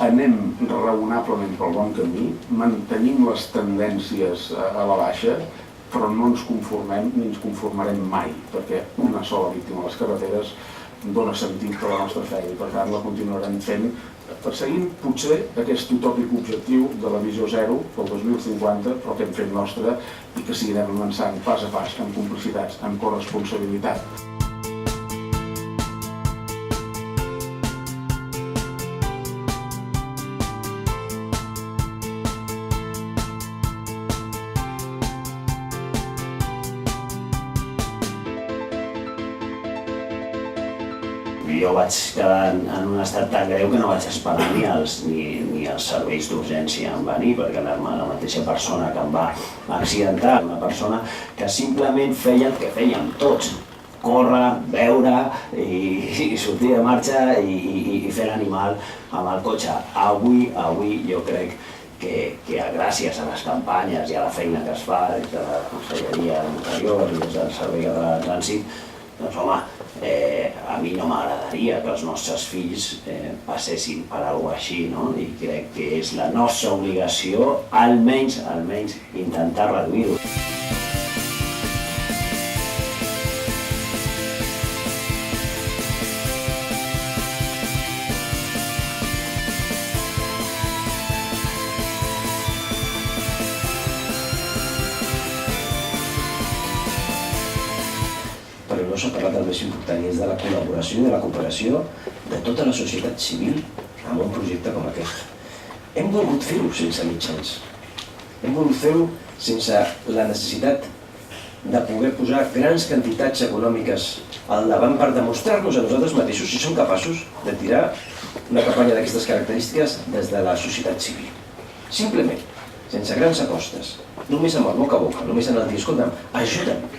anem raonablement pel bon camí, mantenim les tendències a la baixa, però no ens conformem ni ens conformarem mai, perquè una sola víctima a les carreteres dona sentit a la nostra feina i per tant la continuarem fent perseguint potser aquest utòpic objectiu de la visió zero pel 2050, però que hem fet nostre i que seguirem avançant pas a pas, amb complicitats, amb corresponsabilitat. Jo vaig quedar en un estat tan greu que no vaig esperar ni els serveis d'urgència en venir, perquè la mateixa persona que em va accidentar, una persona que simplement feia el que fèiem tots, córrer, beure i sortir de marxa i fer l'animal amb el cotxe. Avui jo crec que gràcies a les campanyes i a la feina que es fa des de la Conselleria d'Interior i des del Servei Català de Trànsit, doncs home, a mi no m'agradaria que els nostres fills passessin per alguna cosa així, no? I crec que és la nostra obligació, almenys, intentar reduir-ho. Però no s'ha parlat del més important, i és de la col·laboració i de la cooperació de tota la societat civil amb un projecte com aquest. Hem volgut fer-ho sense mitjans. Hem volgut fer-ho sense la necessitat de poder posar grans quantitats econòmiques al davant per demostrar-nos a nosaltres mateixos si som capaços de tirar una campanya d'aquestes característiques des de la societat civil. Simplement, sense grans apostes, només amb el boca a boca, només en el dir, escolta'm, ajuda'm.